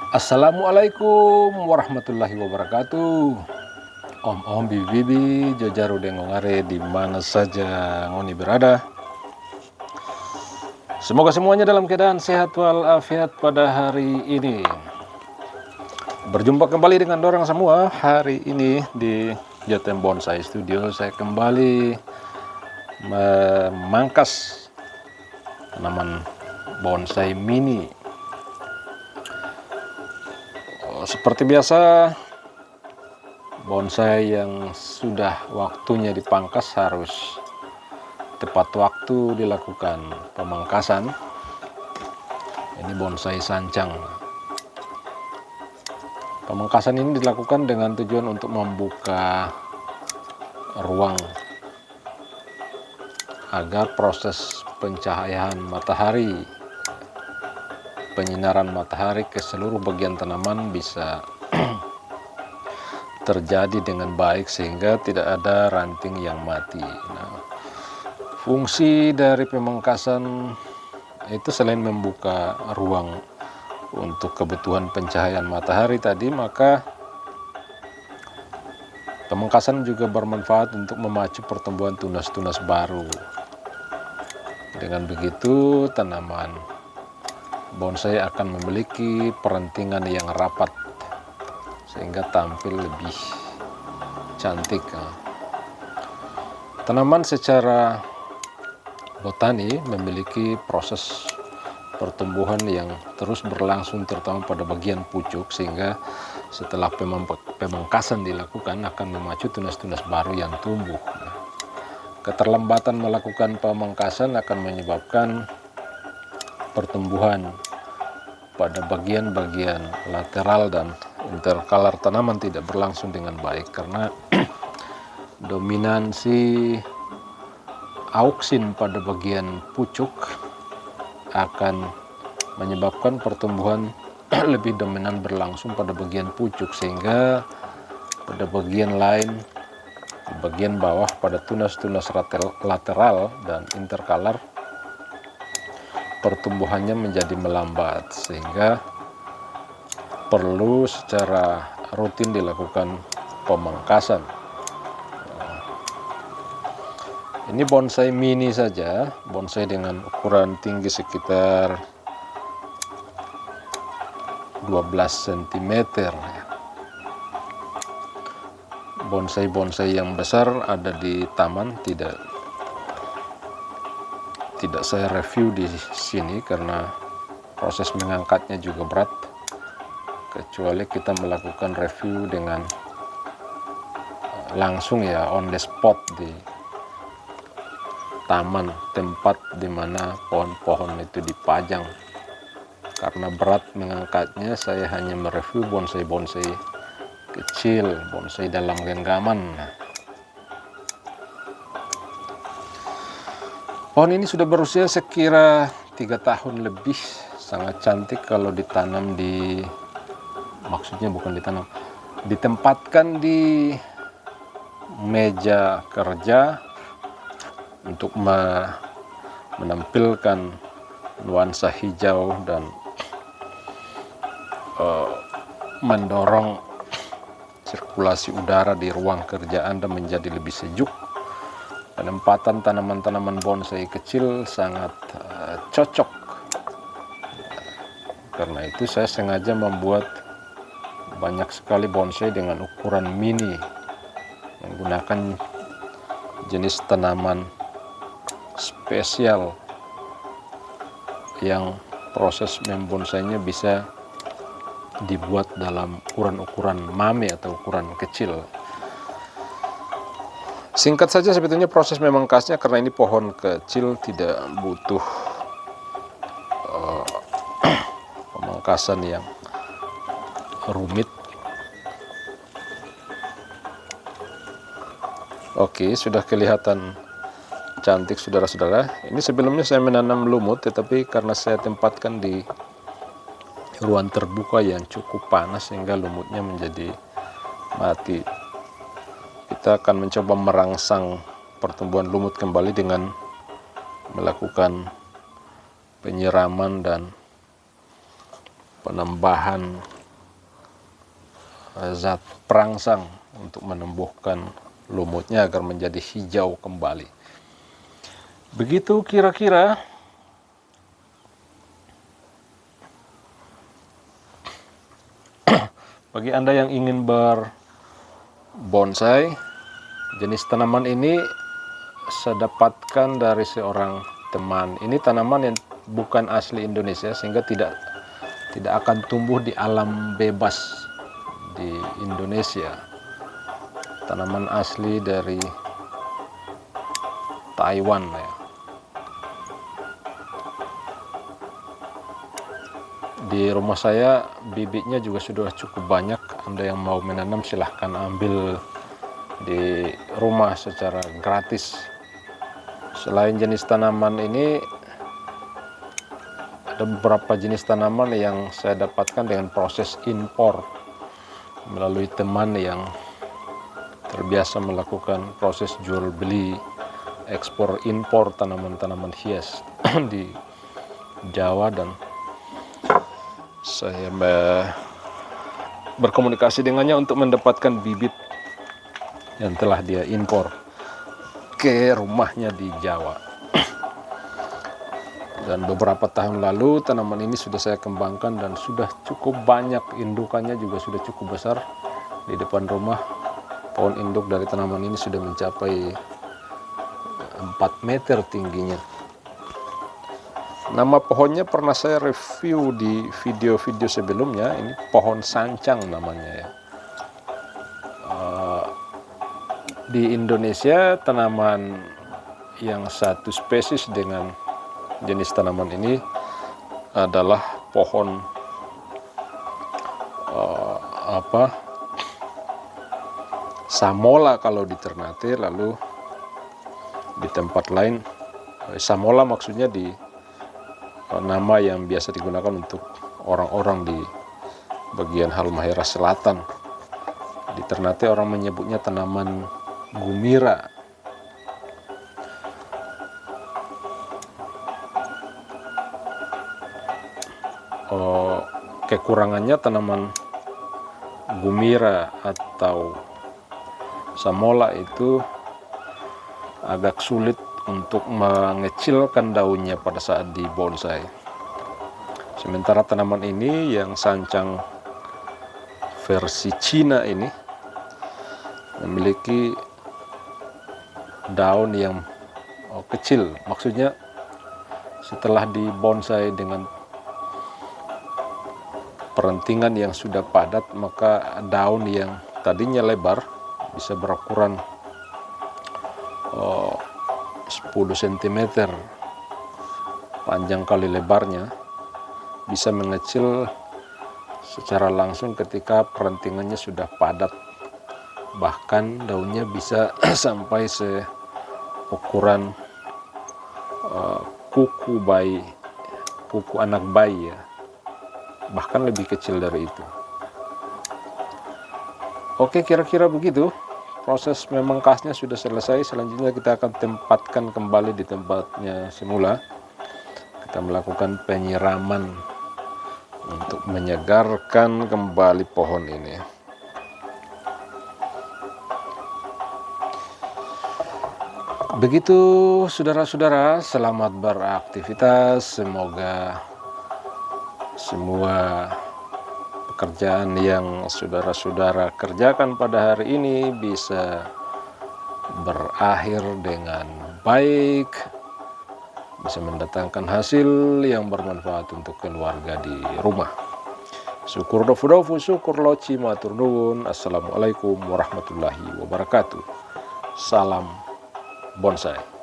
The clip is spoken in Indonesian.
Assalamualaikum warahmatullahi wabarakatuh. Om bibi jajaru dengongare di mana saja ngoni berada. Semoga semuanya dalam keadaan sehat walafiat pada hari ini. Berjumpa kembali dengan dorang semua hari ini di Jatem Bonsai Studio. Saya kembali memangkas tanaman bonsai mini. Seperti biasa, bonsai yang sudah waktunya dipangkas harus tepat waktu dilakukan pemangkasan. Ini bonsai sancang. Pemangkasan ini dilakukan dengan tujuan untuk membuka ruang agar proses pencahayaan matahari, penyinaran matahari ke seluruh bagian tanaman bisa terjadi dengan baik sehingga tidak ada ranting yang mati. Nah, fungsi dari pemangkasan itu selain membuka ruang untuk kebutuhan pencahayaan matahari tadi, maka pemangkasan juga bermanfaat untuk memacu pertumbuhan tunas-tunas baru. Dengan begitu, tanaman bonsai akan memiliki perantingan yang rapat sehingga tampil lebih cantik. Tanaman secara botani memiliki proses pertumbuhan yang terus berlangsung terutama pada bagian pucuk, sehingga setelah pemangkasan dilakukan akan memacu tunas-tunas baru yang tumbuh. Keterlambatan melakukan pemangkasan akan menyebabkan pertumbuhan pada bagian-bagian lateral dan interkalar tanaman tidak berlangsung dengan baik karena dominansi auksin pada bagian pucuk akan menyebabkan pertumbuhan lebih dominan berlangsung pada bagian pucuk, sehingga pada bagian lain, bagian bawah pada tunas-tunas lateral dan interkalar, pertumbuhannya menjadi melambat sehingga perlu secara rutin dilakukan pemangkasan. Ini bonsai mini saja, bonsai dengan ukuran tinggi sekitar 12 cm. Bonsai-bonsai yang besar ada di taman, tidak saya review di sini karena proses mengangkatnya juga berat, kecuali kita melakukan review dengan langsung ya on the spot di taman tempat dimana pohon-pohon itu dipajang. Karena berat mengangkatnya, saya hanya mereview bonsai-bonsai kecil, bonsai dalam genggaman. Pohon ini sudah berusia sekira 3 tahun lebih, sangat cantik kalau ditanam ditempatkan di meja kerja untuk menampilkan nuansa hijau dan mendorong sirkulasi udara di ruang kerja Anda menjadi lebih sejuk. Penempatan tanaman-tanaman bonsai kecil sangat cocok. Karena itu saya sengaja membuat banyak sekali bonsai dengan ukuran mini, menggunakan jenis tanaman spesial yang proses membonsainya bisa dibuat dalam ukuran-ukuran mame atau ukuran kecil. Singkat saja sebetulnya proses memangkasnya, karena ini pohon kecil tidak butuh pemangkasan yang rumit. Oke, sudah kelihatan cantik saudara-saudara. Ini sebelumnya saya menanam lumut, tetapi karena saya tempatkan di ruang terbuka yang cukup panas sehingga lumutnya menjadi mati. Kita akan mencoba merangsang pertumbuhan lumut kembali dengan melakukan penyiraman dan penambahan zat perangsang untuk menumbuhkan lumutnya agar menjadi hijau kembali. Begitu kira-kira. Bagi Anda yang ingin berbonsai, jenis tanaman ini saya dapatkan dari seorang teman. Ini tanaman yang bukan asli Indonesia, sehingga tidak akan tumbuh di alam bebas di Indonesia. Tanaman asli dari Taiwan ya. Di rumah saya bibitnya juga sudah cukup banyak. Anda yang mau menanam silahkan ambil di rumah secara gratis. Selain jenis tanaman ini, ada beberapa jenis tanaman yang saya dapatkan dengan proses impor melalui teman yang terbiasa melakukan proses jual beli ekspor impor tanaman-tanaman hias di Jawa, dan saya berkomunikasi dengannya untuk mendapatkan bibit yang telah dia impor ke rumahnya di Jawa. Dan beberapa tahun lalu tanaman ini sudah saya kembangkan dan sudah cukup banyak, indukannya juga sudah cukup besar. Di depan rumah pohon induk dari tanaman ini sudah mencapai 4 meter tingginya. Nama pohonnya pernah saya review di video-video sebelumnya. Ini pohon sancang namanya ya. Di Indonesia tanaman yang satu spesies dengan jenis tanaman ini adalah pohon Samola kalau di Ternate. Lalu di tempat lain Samola maksudnya di nama yang biasa digunakan untuk orang-orang di bagian Halmahera Selatan. Di Ternate orang menyebutnya tanaman gumira. Kekurangannya tanaman gumira atau Samola itu agak sulit untuk mengecilkan daunnya pada saat dibonsai. Sementara tanaman ini yang sancang versi Cina ini memiliki daun yang kecil. Maksudnya setelah dibonsai dengan perentingan yang sudah padat, maka daun yang tadinya lebar bisa berukuran 10 cm panjang kali lebarnya, bisa mengecil secara langsung ketika perentingannya sudah padat. Bahkan daunnya bisa sampai seukuran kuku bayi, kuku anak bayi ya, bahkan lebih kecil dari itu. Oke, kira-kira begitu. Proses memangkasnya sudah selesai. Selanjutnya kita akan tempatkan kembali di tempatnya semula. Kita melakukan penyiraman untuk menyegarkan kembali pohon ini. Begitu saudara-saudara, selamat beraktivitas. Semoga semua pekerjaan yang saudara-saudara kerjakan pada hari ini bisa berakhir dengan baik, bisa mendatangkan hasil yang bermanfaat untuk keluarga di rumah. Syukur dofu, syukur loci, matur nuwun. Assalamualaikum warahmatullahi wabarakatuh. Salam bonsai.